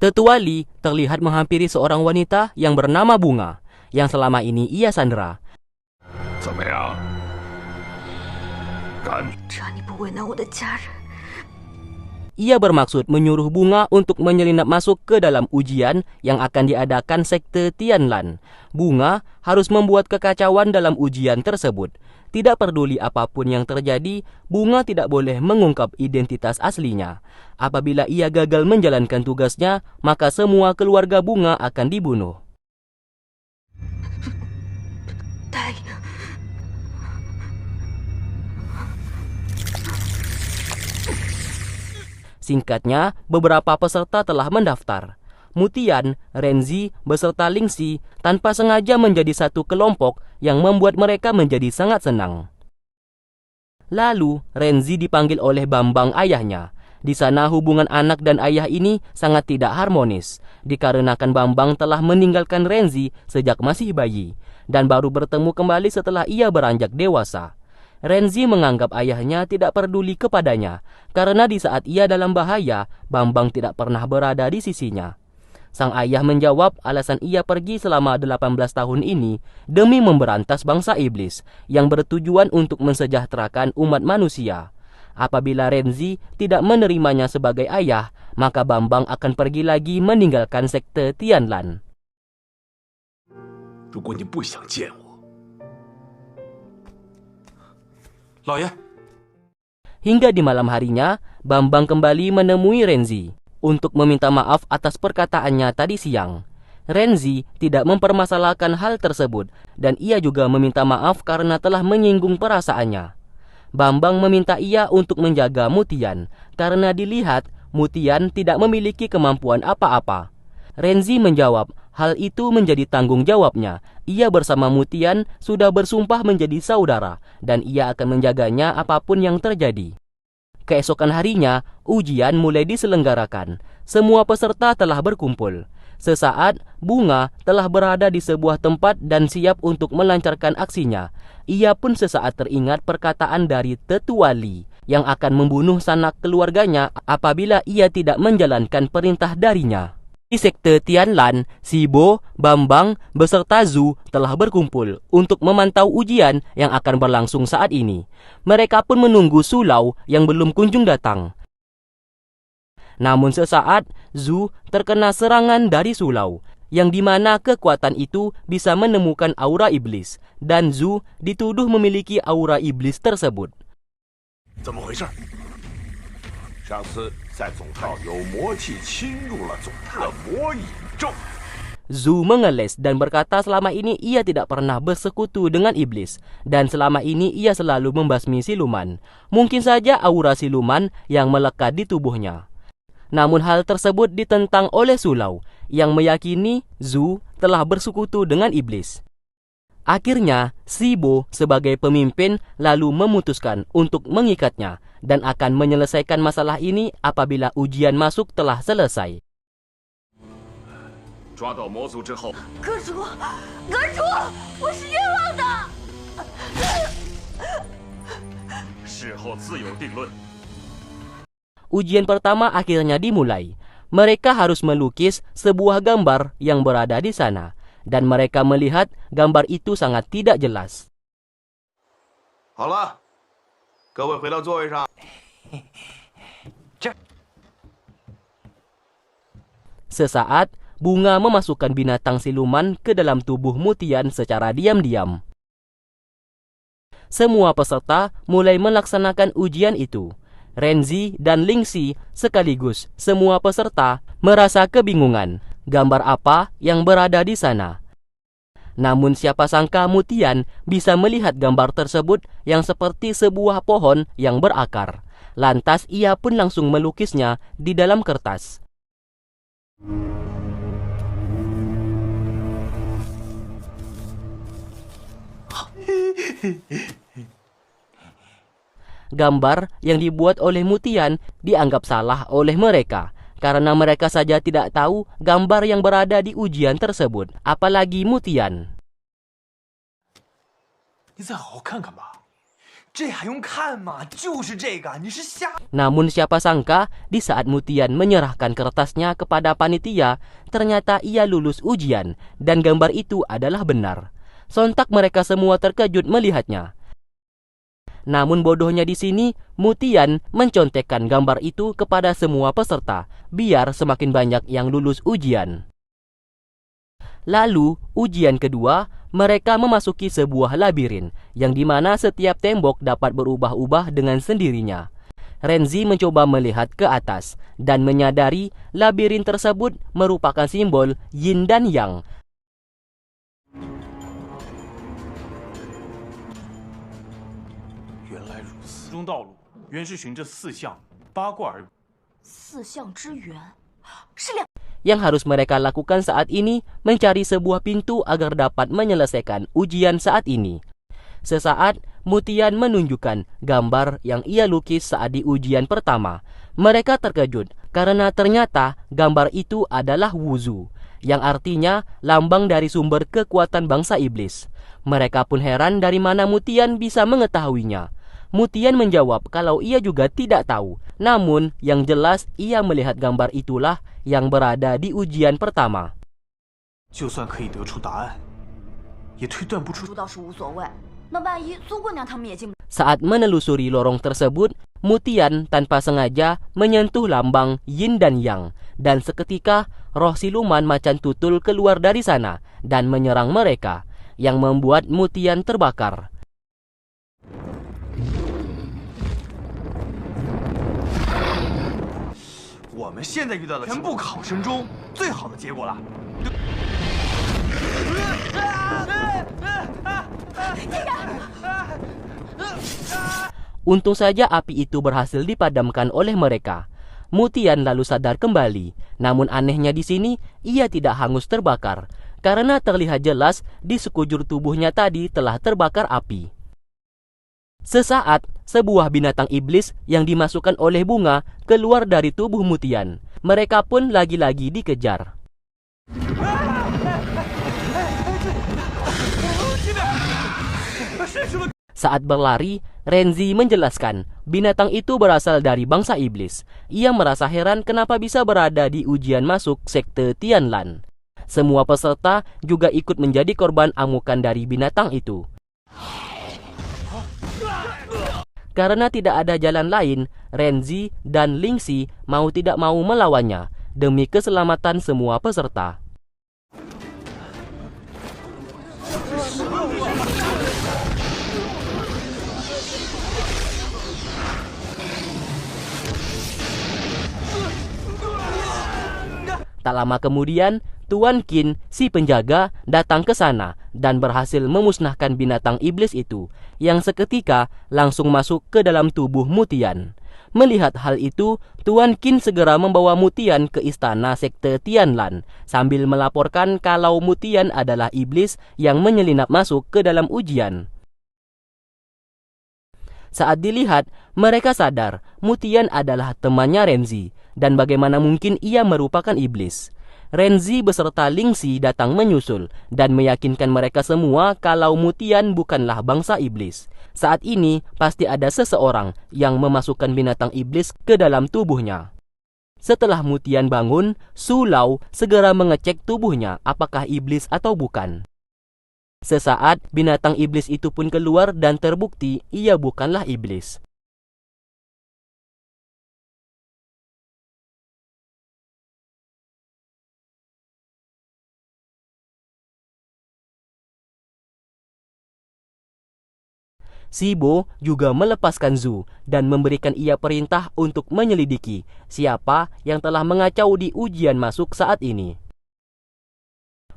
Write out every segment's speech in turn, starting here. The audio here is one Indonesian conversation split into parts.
Tetua Li terlihat menghampiri seorang wanita yang bernama Bunga, yang selama ini ia sandera. 怎么样？敢？ 只要你不为难我的家人。 Ia bermaksud menyuruh Bunga untuk menyelinap masuk ke dalam ujian yang akan diadakan sekte Tianlan. Bunga harus membuat kekacauan dalam ujian tersebut. Tidak peduli apapun yang terjadi, Bunga tidak boleh mengungkap identitas aslinya. Apabila ia gagal menjalankan tugasnya, maka semua keluarga Bunga akan dibunuh. Singkatnya, beberapa peserta telah mendaftar. Mutian, Renzi, beserta Lingxi tanpa sengaja menjadi satu kelompok yang membuat mereka menjadi sangat senang. Lalu, Renzi dipanggil oleh Bambang ayahnya. Di sana hubungan anak dan ayah ini sangat tidak harmonis, dikarenakan Bambang telah meninggalkan Renzi sejak masih bayi, dan baru bertemu kembali setelah ia beranjak dewasa. Renzi menganggap ayahnya tidak peduli kepadanya, karena di saat ia dalam bahaya, Bambang tidak pernah berada di sisinya. Sang ayah menjawab alasan ia pergi selama 18 tahun ini demi memberantas bangsa iblis yang bertujuan untuk mensejahterakan umat manusia. Apabila Renzi tidak menerimanya sebagai ayah, maka Bambang akan pergi lagi meninggalkan sekte Tianlan. 如果你不想见我， 老爷， Hingga di malam harinya, Bambang kembali menemui Renzi untuk meminta maaf atas perkataannya tadi siang. Renzi tidak mempermasalahkan hal tersebut dan ia juga meminta maaf karena telah menyinggung perasaannya. Bambang meminta ia untuk menjaga Mutian karena dilihat Mutian tidak memiliki kemampuan apa-apa. Renzi menjawab hal itu menjadi tanggung jawabnya. Ia bersama Mutian sudah bersumpah menjadi saudara dan ia akan menjaganya apapun yang terjadi. Keesokan harinya, ujian mulai diselenggarakan. Semua peserta telah berkumpul. Sesaat, Bunga telah berada di sebuah tempat dan siap untuk melancarkan aksinya. Ia pun sesaat teringat perkataan dari Tetua Li yang akan membunuh sanak keluarganya apabila ia tidak menjalankan perintah darinya. Di sekte Tianlan, Sibo, Bambang, beserta Zhu telah berkumpul untuk memantau ujian yang akan berlangsung saat ini. Mereka pun menunggu Sulau yang belum kunjung datang. Namun sesaat, Zhu terkena serangan dari Sulau, yang dimana kekuatan itu bisa menemukan aura iblis, dan Zhu dituduh memiliki aura iblis tersebut. 怎么回事？上次在总道有魔气侵入了总特魔引咒。 Zhu mengeles dan berkata selama ini ia tidak pernah bersekutu dengan iblis dan selama ini ia selalu membasmi siluman. Mungkin saja aura siluman yang melekat di tubuhnya. Namun hal tersebut ditentang oleh Sulau yang meyakini Zhu telah bersekutu dengan iblis. Akhirnya, Sibo sebagai pemimpin lalu memutuskan untuk mengikatnya dan akan menyelesaikan masalah ini apabila ujian masuk telah selesai. 抓到魔族之后， 阁主，我是冤枉的。 事后自有定论。 Ujian pertama akhirnya dimulai. Mereka harus melukis sebuah gambar yang berada di sana. Dan mereka melihat gambar itu sangat tidak jelas. 好了，各位回到座位上。 Sesaat, Bunga memasukkan binatang siluman ke dalam tubuh Mutian secara diam-diam. Semua peserta mulai melaksanakan ujian itu. Renzi dan Lingxi sekaligus semua peserta merasa kebingungan gambar apa yang berada di sana. Namun siapa sangka Mutian bisa melihat gambar tersebut yang seperti sebuah pohon yang berakar. Lantas ia pun langsung melukisnya di dalam kertas. Gambar yang dibuat oleh Mutian dianggap salah oleh mereka karena mereka saja tidak tahu gambar yang berada di ujian tersebut, apalagi Mutian. 你再好好看看吧，这还用看吗？就是这个，你是瞎。 Namun siapa sangka di saat Mutian menyerahkan kertasnya kepada panitia, ternyata ia lulus ujian dan gambar itu adalah benar. Sontak mereka semua terkejut melihatnya. Namun bodohnya di sini, Mutian mencontekkan gambar itu kepada semua peserta, biar semakin banyak yang lulus ujian. Lalu, ujian kedua, mereka memasuki sebuah labirin, yang dimana setiap tembok dapat berubah-ubah dengan sendirinya. Renzi mencoba melihat ke atas, dan menyadari labirin tersebut merupakan simbol Yin dan Yang. 原来如此，中道路原是循着四象八卦而。四象之源是两。 Yang harus mereka lakukan saat ini mencari sebuah pintu agar dapat menyelesaikan ujian saat ini. Sesaat, Mutian menunjukkan gambar yang ia lukis saat di ujian pertama. Mereka terkejut karena ternyata gambar itu adalah Wuzu, yang artinya lambang dari sumber kekuatan bangsa iblis. Mereka pun heran dari mana Mutian bisa mengetahuinya. Mutian menjawab kalau ia juga tidak tahu. Namun, yang jelas ia melihat gambar itulah yang berada di ujian pertama. 就算可以得出答案，也推断不出。 主倒是无所谓，那万一苏姑娘他们也进不。 Saat menelusuri lorong tersebut, Mutian tanpa sengaja menyentuh lambang Yin dan Yang. Dan seketika, roh siluman macan tutul keluar dari sana dan menyerang mereka, yang membuat Mutian terbakar. 我们现在遇到了全部考生中最好的结果了。 Untung saja api itu berhasil dipadamkan oleh mereka. Mutian lalu sadar kembali. Namun anehnya di sini, ia tidak hangus terbakar, karena terlihat jelas di sekujur tubuhnya tadi telah terbakar api. Sesaat, sebuah binatang iblis yang dimasukkan oleh bunga keluar dari tubuh Mutian. Mereka pun lagi-lagi dikejar. Saat berlari, Renzi menjelaskan binatang itu berasal dari bangsa iblis. Ia merasa heran kenapa bisa berada di ujian masuk sekte Tianlan. Semua peserta juga ikut menjadi korban amukan dari binatang itu. Karena tidak ada jalan lain, Renzi dan Lingxi mau tidak mau melawannya demi keselamatan semua peserta. Tak lama kemudian, Tuan Qin, si penjaga, datang ke sana dan berhasil memusnahkan binatang iblis itu, yang seketika langsung masuk ke dalam tubuh Mutian. Melihat hal itu, Tuan Qin segera membawa Mutian ke istana sekte Tianlan, sambil melaporkan kalau Mutian adalah iblis yang menyelinap masuk ke dalam ujian. Saat dilihat, mereka sadar Mutian adalah temannya Renzi, dan bagaimana mungkin ia merupakan iblis. Renzi beserta Lingxi datang menyusul dan meyakinkan mereka semua kalau Mutian bukanlah bangsa iblis. Saat ini pasti ada seseorang yang memasukkan binatang iblis ke dalam tubuhnya. Setelah Mutian bangun, Su Lao segera mengecek tubuhnya apakah iblis atau bukan. Sesaat binatang iblis itu pun keluar dan terbukti ia bukanlah iblis. Sibo juga melepaskan Zhu dan memberikan ia perintah untuk menyelidiki siapa yang telah mengacau di ujian masuk saat ini.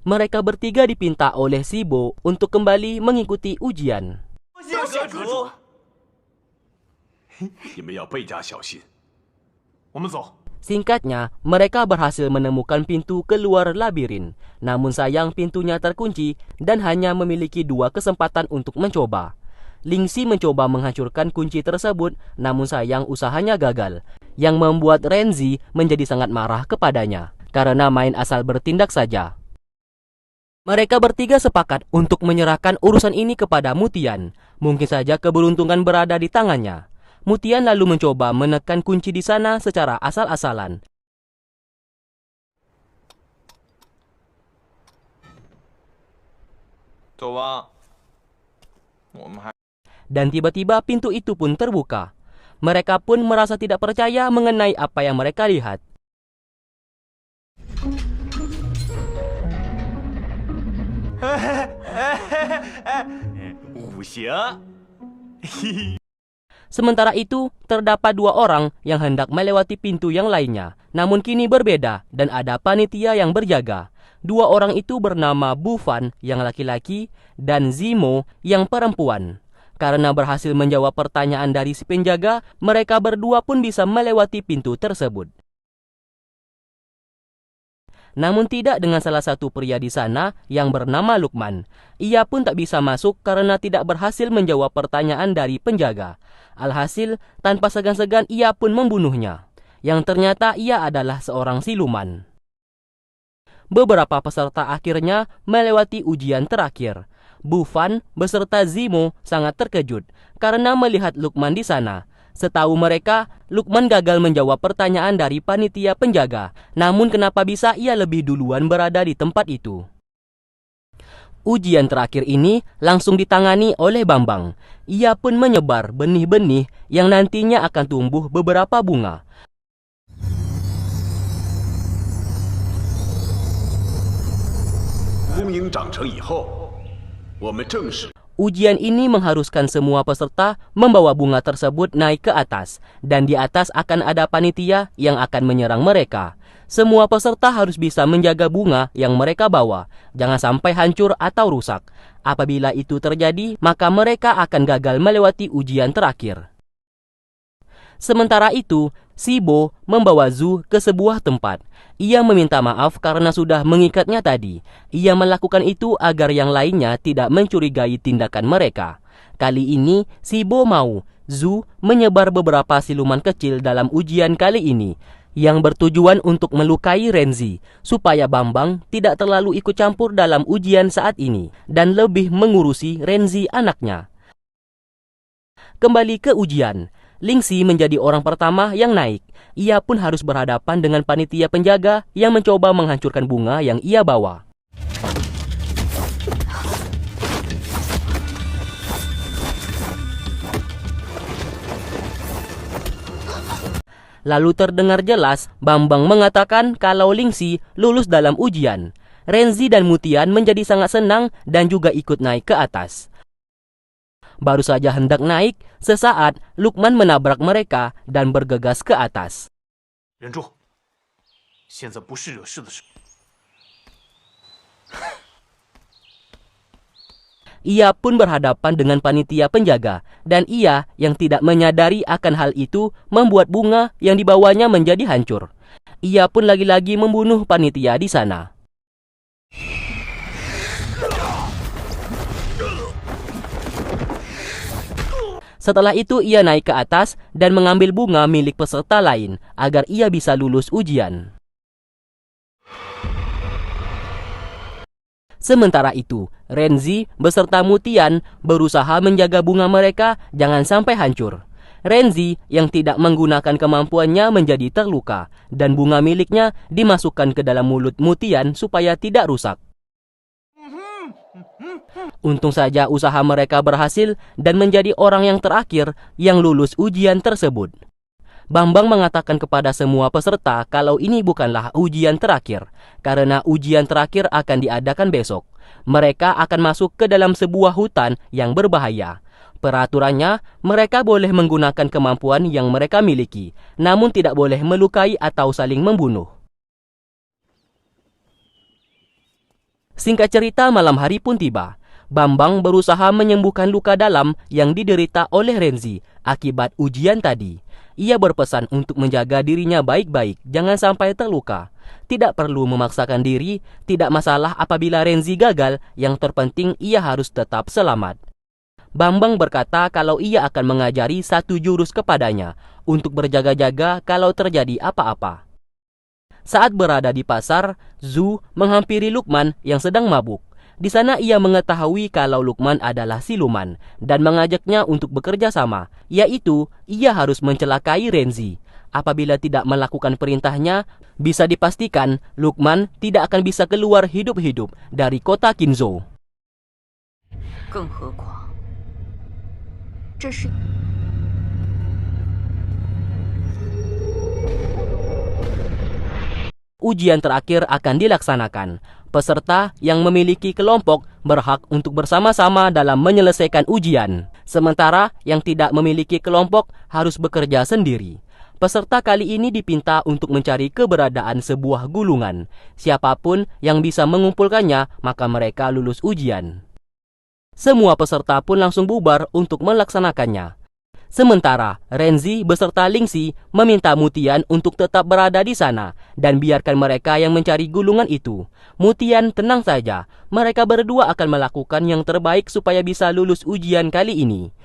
Mereka bertiga dipinta oleh Sibo untuk kembali mengikuti ujian. 你们要倍加小心。我们走。 Singkatnya, mereka berhasil menemukan pintu keluar labirin. Namun sayang pintunya terkunci dan hanya memiliki 2 kesempatan untuk mencoba. Lingxi mencoba menghancurkan kunci tersebut, namun sayang usahanya gagal, yang membuat Renzi menjadi sangat marah kepadanya karena main asal bertindak saja. Mereka bertiga sepakat untuk menyerahkan urusan ini kepada Mutian. Mungkin saja keberuntungan berada di tangannya. Mutian lalu mencoba menekan kunci di sana secara asal-asalan. Dan tiba-tiba pintu itu pun terbuka. Mereka pun merasa tidak percaya mengenai apa yang mereka lihat. Sementara itu, terdapat 2 orang yang hendak melewati pintu yang lainnya. Namun kini berbeda dan ada panitia yang berjaga. 2 orang itu bernama Bufan yang laki-laki dan Zimo yang perempuan. Karena berhasil menjawab pertanyaan dari si penjaga, mereka berdua pun bisa melewati pintu tersebut. Namun tidak dengan salah satu pria di sana yang bernama Lukman. Ia pun tak bisa masuk karena tidak berhasil menjawab pertanyaan dari penjaga. Alhasil, tanpa segan-segan ia pun membunuhnya. Yang ternyata ia adalah seorang siluman. Beberapa peserta akhirnya melewati ujian terakhir. Bufan beserta Zimo sangat terkejut karena melihat Lukman di sana. Setahu mereka, Lukman gagal menjawab pertanyaan dari panitia penjaga. Namun kenapa bisa ia lebih duluan berada di tempat itu? Ujian terakhir ini langsung ditangani oleh Bambang. Ia pun menyebar benih-benih yang nantinya akan tumbuh beberapa bunga. Ujian ini mengharuskan semua peserta membawa bunga tersebut naik ke atas, dan di atas akan ada panitia yang akan menyerang mereka. Semua peserta harus bisa menjaga bunga yang mereka bawa, jangan sampai hancur atau rusak. Apabila itu terjadi, maka mereka akan gagal melewati ujian terakhir. Sementara itu, Sibo membawa Zu ke sebuah tempat. Ia meminta maaf karena sudah mengikatnya tadi. Ia melakukan itu agar yang lainnya tidak mencurigai tindakan mereka. Kali ini, Sibo mau Zu menyebar beberapa siluman kecil dalam ujian kali ini, yang bertujuan untuk melukai Renzi, supaya Bambang tidak terlalu ikut campur dalam ujian saat ini, dan lebih mengurusi Renzi anaknya. Kembali ke ujian. Lingxi menjadi orang pertama yang naik. Ia pun harus berhadapan dengan panitia penjaga yang mencoba menghancurkan bunga yang ia bawa. Lalu terdengar jelas Bambang mengatakan kalau Lingxi lulus dalam ujian. Renzi dan Mutian menjadi sangat senang dan juga ikut naik ke atas. Baru saja hendak naik, sesaat Lukman menabrak mereka dan bergegas ke atas. 忍住，现在不是惹事的时候。 Ia pun berhadapan dengan panitia penjaga, dan ia yang tidak menyadari akan hal itu membuat bunga yang dibawanya menjadi hancur. Ia pun lagi-lagi membunuh panitia di sana. Setelah itu ia naik ke atas dan mengambil bunga milik peserta lain agar ia bisa lulus ujian. Sementara itu, Renzi beserta Mutian berusaha menjaga bunga mereka jangan sampai hancur. Renzi yang tidak menggunakan kemampuannya menjadi terluka dan bunga miliknya dimasukkan ke dalam mulut Mutian supaya tidak rusak. Untung saja usaha mereka berhasil dan menjadi orang yang terakhir yang lulus ujian tersebut. Bambang mengatakan kepada semua peserta kalau ini bukanlah ujian terakhir, karena ujian terakhir akan diadakan besok. Mereka akan masuk ke dalam sebuah hutan yang berbahaya. Peraturannya, mereka boleh menggunakan kemampuan yang mereka miliki, namun tidak boleh melukai atau saling membunuh. Singkat cerita, malam hari pun tiba. Bambang berusaha menyembuhkan luka dalam yang diderita oleh Renzi akibat ujian tadi. Ia berpesan untuk menjaga dirinya baik-baik, jangan sampai terluka. Tidak perlu memaksakan diri, tidak masalah apabila Renzi gagal, yang terpenting ia harus tetap selamat. Bambang berkata kalau ia akan mengajari satu jurus kepadanya untuk berjaga-jaga kalau terjadi apa-apa. Saat berada di pasar, Zu menghampiri Lukman yang sedang mabuk. Di sana ia mengetahui kalau Luqman adalah siluman dan mengajaknya untuk bekerja sama, yaitu ia harus mencelakai Renzi. Apabila tidak melakukan perintahnya, bisa dipastikan Luqman tidak akan bisa keluar hidup-hidup dari kota Qinzhou. 更何况，这是 Ujian terakhir akan dilaksanakan. Peserta yang memiliki kelompok berhak untuk bersama-sama dalam menyelesaikan ujian. Sementara yang tidak memiliki kelompok harus bekerja sendiri. Peserta kali ini dipinta untuk mencari keberadaan sebuah gulungan. Siapapun yang bisa mengumpulkannya, maka mereka lulus ujian. Semua peserta pun langsung bubar untuk melaksanakannya. Sementara Renzi beserta Lingxi meminta Mutian untuk tetap berada di sana dan biarkan mereka yang mencari gulungan itu. Mutian tenang saja, mereka berdua akan melakukan yang terbaik supaya bisa lulus ujian kali ini.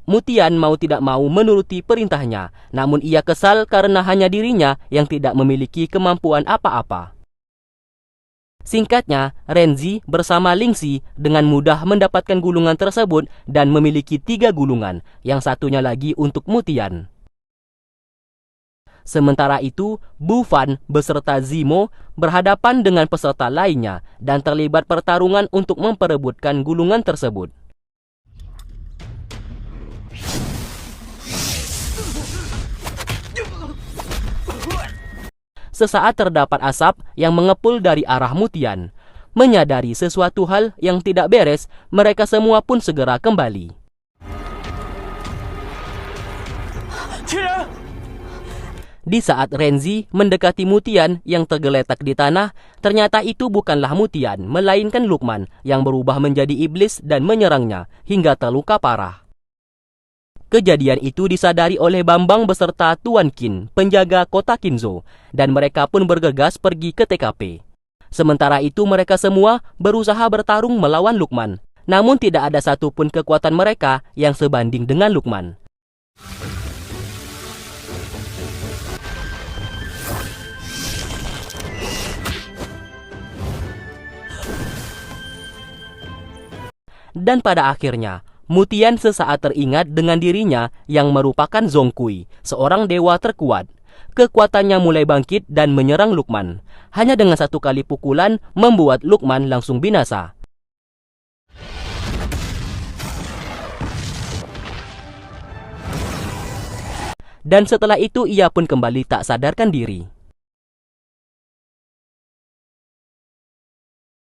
Mutian mau tidak mau menuruti perintahnya, namun ia kesal karena hanya dirinya yang tidak memiliki kemampuan apa-apa. Singkatnya, Renzi bersama Lingxi dengan mudah mendapatkan gulungan tersebut dan memiliki 3 gulungan, yang satunya lagi untuk Mutian. Sementara itu, Bu Fan beserta Zimo berhadapan dengan peserta lainnya dan terlibat pertarungan untuk memperebutkan gulungan tersebut. Sesaat terdapat asap yang mengepul dari arah Mutian. Menyadari sesuatu hal yang tidak beres, mereka semua pun segera kembali. Di saat Renzi mendekati Mutian yang tergeletak di tanah, ternyata itu bukanlah Mutian, melainkan Luqman yang berubah menjadi iblis dan menyerangnya hingga terluka parah. Kejadian itu disadari oleh Bambang beserta Tuan Qin, penjaga kota Qinzhou, dan mereka pun bergegas pergi ke TKP. Sementara itu mereka semua berusaha bertarung melawan Luqman, namun tidak ada satupun kekuatan mereka yang sebanding dengan Luqman. Dan pada akhirnya, Mutian sesaat teringat dengan dirinya yang merupakan Zhongkui, seorang dewa terkuat. Kekuatannya mulai bangkit dan menyerang Luqman. Hanya dengan 1 kali pukulan membuat Luqman langsung binasa. Dan setelah itu ia pun kembali tak sadarkan diri.